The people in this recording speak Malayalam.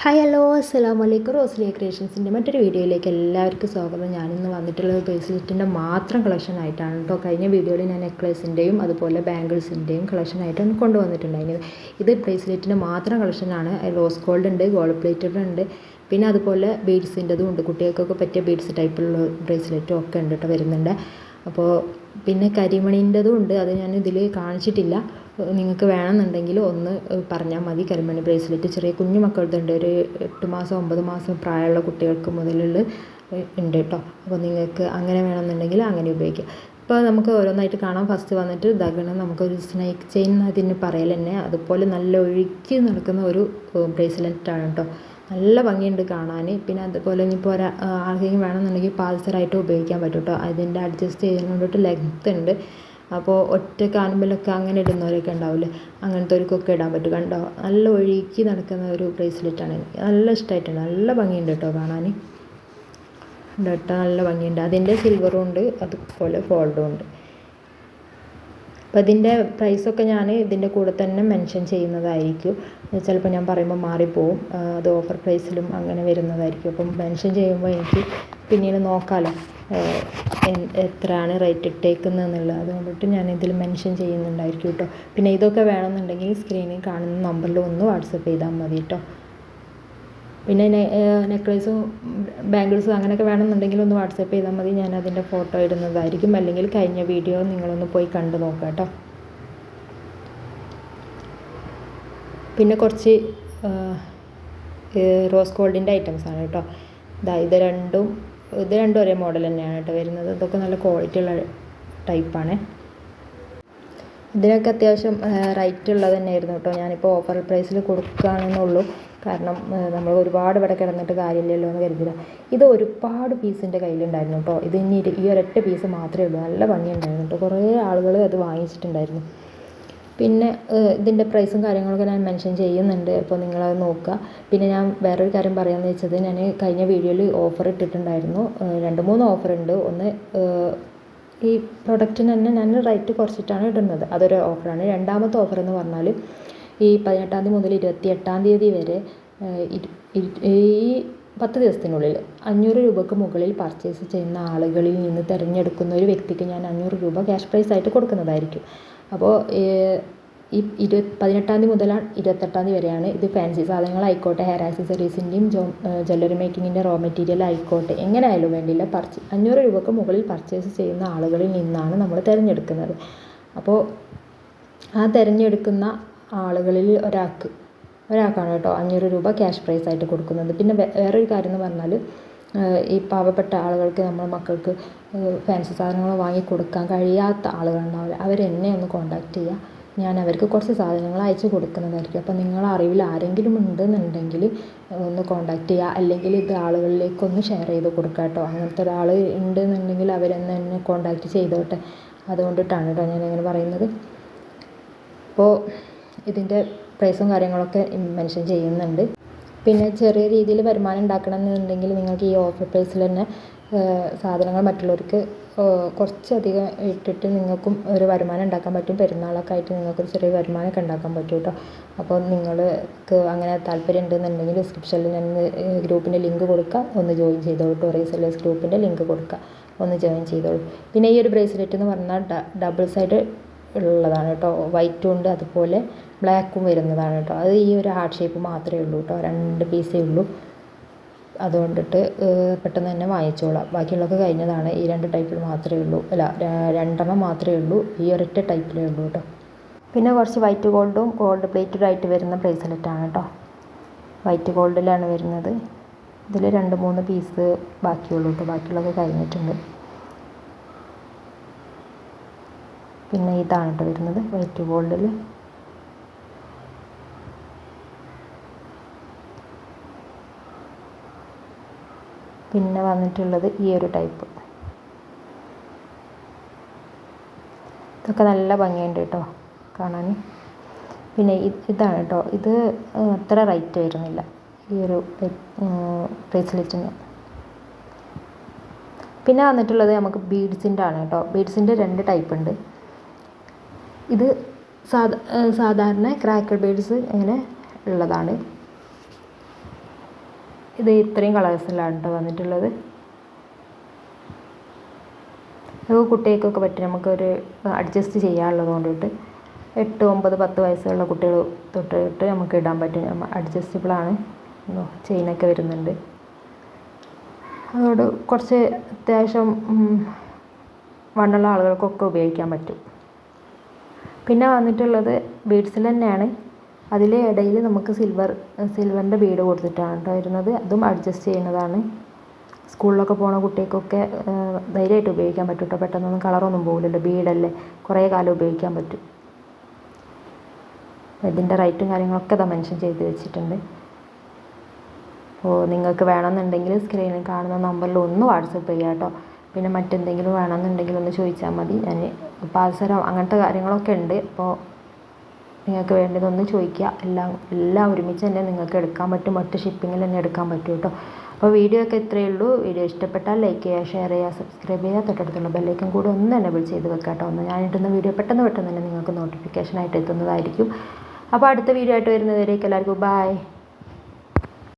ഹായ് ഹലോ അസ്സലാമു അലൈക്കും. റോസ്ലിയ ക്രിയേഷൻസിൻ്റെ മറ്റൊരു വീഡിയോയിലേക്ക് എല്ലാവർക്കും സ്വാഗതം. ഞാനിന്ന് വന്നിട്ടുള്ളത് ബ്രേസ്ലെറ്റിൻ്റെ മാത്രം കളക്ഷൻ ആയിട്ടാണ് കേട്ടോ. കഴിഞ്ഞ വീഡിയോയിൽ ഞാൻ നെക്ലേസിൻ്റെയും അതുപോലെ ബാംഗിൾസിൻ്റെയും കളക്ഷനായിട്ടാണ് കൊണ്ടുവന്നിട്ടുണ്ടായിരുന്നത്. ഇത് ബ്രേസ്ലെറ്റിൻ്റെ മാത്രം കളക്ഷനാണ്. റോസ് ഗോൾഡ് ഉണ്ട്, ഗോൾഡ് പ്ലേറ്റഡ് ഉണ്ട്, പിന്നെ അതുപോലെ ബീഡ്സിൻ്റെതും ഉണ്ട്. കുട്ടികൾക്കൊക്കെ പറ്റിയ ബീഡ്സ് ടൈപ്പിലുള്ള ബ്രേസ്ലെറ്റും ഒക്കെ ഉണ്ട് കേട്ടോ, വരുന്നുണ്ട്. അപ്പോൾ പിന്നെ കരിമണീൻ്റെതും ഉണ്ട്, അത് ഞാൻ ഇതിൽ കാണിച്ചിട്ടില്ല. നിങ്ങൾക്ക് വേണമെന്നുണ്ടെങ്കിൽ ഒന്ന് പറഞ്ഞാൽ മതി. കരിമണി ബ്രേസ്ലെറ്റ് ചെറിയ കുഞ്ഞു മക്കളുടെ ഒരു 8 മാസം 9 മാസം പ്രായമുള്ള കുട്ടികൾക്ക് മുതലുള്ള ഉണ്ട് കേട്ടോ. അപ്പോൾ നിങ്ങൾക്ക് അങ്ങനെ വേണമെന്നുണ്ടെങ്കിൽ അങ്ങനെ ഉപയോഗിക്കാം. ഇപ്പോൾ നമുക്ക് ഓരോന്നായിട്ട് കാണാം. ഫസ്റ്റ് വന്നിട്ട് ഇതാകണം, നമുക്കൊരു സ്നേക്ക് ചെയിൻ അതിന് പറയൽ തന്നെ. അതുപോലെ നല്ല ഒഴുക്കി നടക്കുന്ന ഒരു ബ്രേസ്ലെറ്റാണ് കേട്ടോ. നല്ല ഭംഗിയുണ്ട് കാണാൻ. പിന്നെ അതുപോലെ ഇനിയിപ്പോൾ ആർക്കെങ്കിലും വേണമെന്നുണ്ടെങ്കിൽ പാൽസറായിട്ട് ഉപയോഗിക്കാൻ പറ്റും കേട്ടോ. അതിൻ്റെ അഡ്ജസ്റ്റ് ചെയ്യുന്നതുകൊണ്ടിട്ട് ലെങ്ത്ത് ഉണ്ട്. അപ്പോൾ ഒറ്റ കാനുമ്പലൊക്കെ അങ്ങനെ ഇടുന്നവരൊക്കെ ഉണ്ടാവില്ലേ, അങ്ങനത്തെവർക്കൊക്കെ ഇടാൻ പറ്റും. കണ്ടോ, നല്ല ഒഴുക്കി നടക്കുന്ന ഒരു ബ്രേസ്ലെറ്റാണ്. എനിക്ക് നല്ല ഇഷ്ടമായിട്ടുണ്ട്. നല്ല ഭംഗിയുണ്ട് കേട്ടോ കാണാൻ. കേട്ടോ, നല്ല ഭംഗിയുണ്ട്. അതിൻ്റെ സിൽവറും ഉണ്ട്, അതുപോലെ ഗോൾഡും ഉണ്ട്. അപ്പോൾ ഇതിൻ്റെ പ്രൈസൊക്കെ ഞാൻ ഇതിൻ്റെ കൂടെ തന്നെ മെൻഷൻ ചെയ്യുന്നതായിരിക്കും. ചിലപ്പോൾ ഞാൻ പറയുമ്പോൾ മാറിപ്പോവും. അത് ഓഫർ പ്രൈസിലും അങ്ങനെ വരുന്നതായിരിക്കും. അപ്പം മെൻഷൻ ചെയ്യുമ്പോൾ എനിക്ക് പിന്നീട് നോക്കാമല്ലോ എത്രയാണ് റേറ്റ് ഇട്ടേക്കുന്നതെന്നുള്ളത്. അതുകൊണ്ടിട്ട് ഞാൻ ഇതിൽ മെൻഷൻ ചെയ്യുന്നുണ്ടായിരിക്കും കേട്ടോ. പിന്നെ ഇതൊക്കെ വേണമെന്നുണ്ടെങ്കിൽ സ്ക്രീനിൽ കാണുന്ന നമ്പറിൽ ഒന്ന് വാട്സപ്പ് ചെയ്താൽ മതി കേട്ടോ. പിന്നെ നെക്ലേസും ബാംഗിൾസും അങ്ങനെയൊക്കെ വേണമെന്നുണ്ടെങ്കിൽ ഒന്ന് വാട്സപ്പ് ചെയ്താൽ മതി. ഞാൻ അതിൻ്റെ ഫോട്ടോ ഇടുന്നതായിരിക്കും. അല്ലെങ്കിൽ കഴിഞ്ഞ വീഡിയോ നിങ്ങളൊന്ന് പോയി കണ്ടു നോക്കാം കേട്ടോ. പിന്നെ കുറച്ച് റോസ് ഗോൾഡിൻ്റെ ഐറ്റംസാണ് കേട്ടോ. ഇത് രണ്ടും ഒരേ മോഡൽ തന്നെയാണ് കേട്ടോ വരുന്നത്. ഇതൊക്കെ നല്ല ക്വാളിറ്റി ഉള്ള ടൈപ്പാണ്. ഇതിനൊക്കെ അത്യാവശ്യം റേറ്റ് ഉള്ളത് തന്നെയായിരുന്നു കേട്ടോ. ഞാനിപ്പോൾ ഓഫർ പ്രൈസിൽ കൊടുക്കുകയാണെന്നുള്ളൂ. കാരണം നമ്മൾ ഒരുപാട് ഇവിടെ കിടന്നിട്ട് കാര്യമില്ലല്ലോ എന്ന് കരുതില്ല. ഇത് ഒരുപാട് പീസിൻ്റെ കയ്യിലുണ്ടായിരുന്നു കേട്ടോ. ഇത് ഇനി ഈ ഒരൊറ്റ പീസ് മാത്രമേ ഉള്ളൂ. നല്ല ഭംഗിയുണ്ടായിരുന്നു കേട്ടോ. കുറേ ആളുകൾ അത് വാങ്ങിച്ചിട്ടുണ്ടായിരുന്നു. പിന്നെ ഇതിൻ്റെ പ്രൈസും കാര്യങ്ങളൊക്കെ ഞാൻ മെൻഷൻ ചെയ്യുന്നുണ്ട്. അപ്പോൾ നിങ്ങളത് നോക്കുക. പിന്നെ ഞാൻ വേറൊരു കാര്യം പറയാമെന്ന് വെച്ചത്, ഞാൻ കഴിഞ്ഞ വീഡിയോയിൽ ഓഫർ ഇട്ടിട്ടുണ്ടായിരുന്നു. 2-3 ഓഫർ ഉണ്ട്. ഒന്ന് ഈ പ്രൊഡക്റ്റിന് തന്നെ ഞാൻ റേറ്റ് കുറച്ചിട്ടാണ് ഇടുന്നത്, അതൊരു ഓഫറാണ്. രണ്ടാമത്തെ ഓഫർ എന്ന് പറഞ്ഞാൽ ഈ 18-ാം തീയതി മുതൽ 28-ാം തീയതി വരെ ഈ 10 ദിവസത്തിനുള്ളിൽ 500 രൂപയ്ക്ക് മുകളിൽ പർച്ചേസ് ചെയ്യുന്ന ആളുകളിൽ നിന്ന് തിരഞ്ഞെടുക്കുന്ന ഒരു വ്യക്തിക്ക് ഞാൻ 500 രൂപ ക്യാഷ് പ്രൈസ് ആയിട്ട് കൊടുക്കുന്നതായിരിക്കും. അപ്പോൾ ഈ 18-ാം തീയതി മുതൽ 28-ാം തീയതി വരെയാണ്. ഇത് ഫാൻസി സാധനങ്ങളായിക്കോട്ടെ, ഹെയർ ആക്സസറീസിൻ്റെയും ജ്വല്ലറി മേക്കിങ്ങിൻ്റെ റോ മെറ്റീരിയൽ ആയിക്കോട്ടെ, എങ്ങനെ ആയാലും വേണ്ടിയില്ല, 500 രൂപയ്ക്ക് മുകളിൽ പർച്ചേസ് ചെയ്യുന്ന ആളുകളിൽ നിന്നാണ് നമ്മൾ തിരഞ്ഞെടുക്കുന്നത്. അപ്പോൾ ആ തിരഞ്ഞെടുക്കുന്ന ആളുകളിൽ ഒരാൾക്കാണ് കേട്ടോ 500 രൂപ ക്യാഷ് പ്രൈസ് ആയിട്ട് കൊടുക്കുന്നത്. പിന്നെ വേറൊരു കാര്യം എന്ന് പറഞ്ഞാൽ, ഈ പാവപ്പെട്ട ആളുകൾക്ക്, നമ്മുടെ മക്കൾക്ക് ഫാൻസി സാധനങ്ങൾ വാങ്ങിക്കൊടുക്കാൻ കഴിയാത്ത ആളുകളുണ്ടാവില്ല, അവരെന്നെ ഒന്ന് കോൺടാക്റ്റ് ചെയ്യുക. ഞാൻ അവർക്ക് കുറച്ച് സാധനങ്ങൾ അയച്ചു കൊടുക്കുന്നതായിരിക്കും. അപ്പോൾ നിങ്ങളെ അറിവിൽ ആരെങ്കിലും ഉണ്ടെന്നുണ്ടെങ്കിൽ ഒന്ന് കോൺടാക്റ്റ് ചെയ്യുക. അല്ലെങ്കിൽ ഇത് ആളുകളിലേക്കൊന്ന് ഷെയർ ചെയ്ത് കൊടുക്കുക കേട്ടോ. അങ്ങനത്തെ ഒരാൾ ഉണ്ടെന്നുണ്ടെങ്കിൽ അവരെന്നെ കോൺടാക്റ്റ് ചെയ്തോട്ടെ. അതുകൊണ്ടിട്ടാണ് കേട്ടോ ഞാനിങ്ങനെ പറയുന്നത്. അപ്പോൾ ഇതിൻ്റെ പ്രൈസും കാര്യങ്ങളൊക്കെ മെൻഷൻ ചെയ്യുന്നുണ്ട്. പിന്നെ ചെറിയ രീതിയിൽ വരുമാനം ഉണ്ടാക്കണം എന്നുണ്ടെങ്കിൽ നിങ്ങൾക്ക് ഈ ഓഫർ പ്രൈസിൽ തന്നെ സാധനങ്ങൾ മറ്റുള്ളവർക്ക് കുറച്ചധികം ഇട്ടിട്ട് നിങ്ങൾക്കും ഒരു വരുമാനം ഉണ്ടാക്കാൻ പറ്റും. പെരുന്നാളൊക്കെ ആയിട്ട് നിങ്ങൾക്കൊരു ചെറിയ വരുമാനമൊക്കെ ഉണ്ടാക്കാൻ പറ്റും കേട്ടോ. അപ്പോൾ നിങ്ങൾക്ക് അങ്ങനെ താല്പര്യം ഉണ്ടെന്നുണ്ടെങ്കിൽ ഡിസ്ക്രിപ്ഷനിൽ ഞാൻ ഗ്രൂപ്പിൻ്റെ ലിങ്ക് കൊടുക്കുക, ഒന്ന് ജോയിൻ ചെയ്തോളൂ കേട്ടോ. റീസെല്ലേഴ്സ് ഗ്രൂപ്പിൻ്റെ ലിങ്ക് കൊടുക്കുക, ഒന്ന് ജോയിൻ ചെയ്തോളൂ. പിന്നെ ഈ ഒരു ബ്രേസ്ലെറ്റ് എന്ന് പറഞ്ഞാൽ ഡബിൾ സൈഡ് ഉള്ളതാണ് കേട്ടോ. വൈറ്റും ഉണ്ട്, അതുപോലെ ബ്ലാക്കും വരുന്നതാണ് കേട്ടോ. അത് ഈ ഒരു ഹാർട്ട് ഷേപ്പ് മാത്രമേ ഉള്ളൂ കേട്ടോ. 2 പീസേ ഉള്ളൂ. അതുകൊണ്ടിട്ട് പെട്ടെന്ന് തന്നെ വാങ്ങിച്ചോളാം. ബാക്കിയുള്ളതൊക്കെ കഴിഞ്ഞതാണ്. ഈ 2 ടൈപ്പിൽ മാത്രമേ ഉള്ളൂ, അല്ല 2 മാത്രമേ ഉള്ളൂ. ഈ ഒരൊറ്റ ടൈപ്പിലേ ഉള്ളൂ കേട്ടോ. പിന്നെ കുറച്ച് വൈറ്റ് ഗോൾഡും ഗോൾഡ് പ്ലേറ്റഡ് ആയിട്ട് വരുന്ന ബ്രേസ്ലെറ്റാണ് കേട്ടോ. വൈറ്റ് ഗോൾഡിലാണ് വരുന്നത്. ഇതിൽ 2-3 പീസ് ബാക്കിയുള്ളൂ കേട്ടോ. ബാക്കിയുള്ളതൊക്കെ കഴിഞ്ഞിട്ടുണ്ട്. പിന്നെ ഇതാണ് കേട്ടോ വരുന്നത് വൈറ്റ് ഗോൾഡിൽ. പിന്നെ വന്നിട്ടുള്ളത് ഈ ഒരു ടൈപ്പ്. ഇതൊക്കെ നല്ല ഭംഗിയുണ്ട് കേട്ടോ കാണാൻ. പിന്നെ ഇതാണ് കേട്ടോ. ഇത് അത്ര റേറ്റ് വരുന്നില്ല ഈ ഒരു ബ്രേസ്ലെറ്റിന്. പിന്നെ വന്നിട്ടുള്ളത് നമുക്ക് ബീഡ്സിൻ്റെ ആണ് കേട്ടോ. ബീഡ്സിൻ്റെ 2 ടൈപ്പ് ഉണ്ട്. ഇത് സാധാരണ ക്രാക്കർ ബീഡ്സ് ഇങ്ങനെ ഉള്ളതാണ്. ഇത് ഇത്രയും കളേഴ്സിലാണ് കേട്ടോ വന്നിട്ടുള്ളത്. അത് കുട്ടികൾക്കൊക്കെ പറ്റും, നമുക്കൊരു അഡ്ജസ്റ്റ് ചെയ്യാനുള്ളത് കൊണ്ടിട്ട് 8, 9, 10 വയസ്സുള്ള കുട്ടികൾ തൊട്ടിട്ട് നമുക്ക് ഇടാൻ പറ്റും. അഡ്ജസ്റ്റബിളാണ്. ചെയിനൊക്കെ വരുന്നുണ്ട്. അതോട് കുറച്ച് അത്യാവശ്യം വണ്ണുള്ള ആളുകൾക്കൊക്കെ ഉപയോഗിക്കാൻ പറ്റും. പിന്നെ വന്നിട്ടുള്ളത് ബീഡ്സിൽ തന്നെയാണ്. അതിൽ ഇടയിൽ നമുക്ക് സിൽവറിൻ്റെ ബീഡ് കൊടുത്തിട്ടാണ് കേട്ടോ വരുന്നത്. അതും അഡ്ജസ്റ്റ് ചെയ്യുന്നതാണ്. സ്കൂളിലൊക്കെ പോകുന്ന കുട്ടികൾക്കൊക്കെ ധൈര്യമായിട്ട് ഉപയോഗിക്കാൻ പറ്റും കേട്ടോ. പെട്ടെന്നൊന്നും കളറൊന്നും പോകില്ലല്ലോ, ബീഡല്ലേ, കുറേ കാലം ഉപയോഗിക്കാൻ പറ്റും. ഇതിൻ്റെ റേറ്റും കാര്യങ്ങളൊക്കെ ഇതാ മെൻഷൻ ചെയ്ത് വെച്ചിട്ടുണ്ട്. അപ്പോൾ നിങ്ങൾക്ക് വേണമെന്നുണ്ടെങ്കിൽ സ്ക്രീനിൽ കാണുന്ന നമ്പറിൽ ഒന്ന് വാട്സപ്പ് ചെയ്യാം കേട്ടോ. പിന്നെ മറ്റെന്തെങ്കിലും വേണമെന്നുണ്ടെങ്കിൽ ഒന്ന് ചോദിച്ചാൽ മതി. ഞാൻ പാഴ്സലോ അങ്ങനത്തെ കാര്യങ്ങളൊക്കെ ഉണ്ട്. അപ്പോൾ നിങ്ങൾക്ക് വേണ്ടതൊന്ന് ചോദിക്കുക. എല്ലാം ഒരുമിച്ച് തന്നെ നിങ്ങൾക്ക് എടുക്കാൻ പറ്റും. ഒറ്റ ഷിപ്പിങ്ങിൽ തന്നെ എടുക്കാൻ പറ്റും കേട്ടോ. അപ്പോൾ വീഡിയോ ഒക്കെ ഇത്രയേ ഉള്ളൂ. വീഡിയോ ഇഷ്ടപ്പെട്ടാൽ ലൈക്ക് ചെയ്യുക, ഷെയർ ചെയ്യുക, സബ്സ്ക്രൈബ് ചെയ്യുക. തൊട്ടടുത്തുള്ള ബെല്ലൈക്കൻ കൂടെ ഒന്ന് എനേബിൾ ചെയ്ത് വെക്കാം കേട്ടോ. ഒന്ന് ഞാനിട്ടുന്ന വീഡിയോ പെട്ടെന്ന് തന്നെ നിങ്ങൾക്ക് നോട്ടിഫിക്കേഷനായിട്ട് എത്തുന്നതായിരിക്കും. അപ്പോൾ അടുത്ത വീഡിയോ ആയിട്ട് വരുന്നവരേക്ക് എല്ലാവർക്കും ബൈ.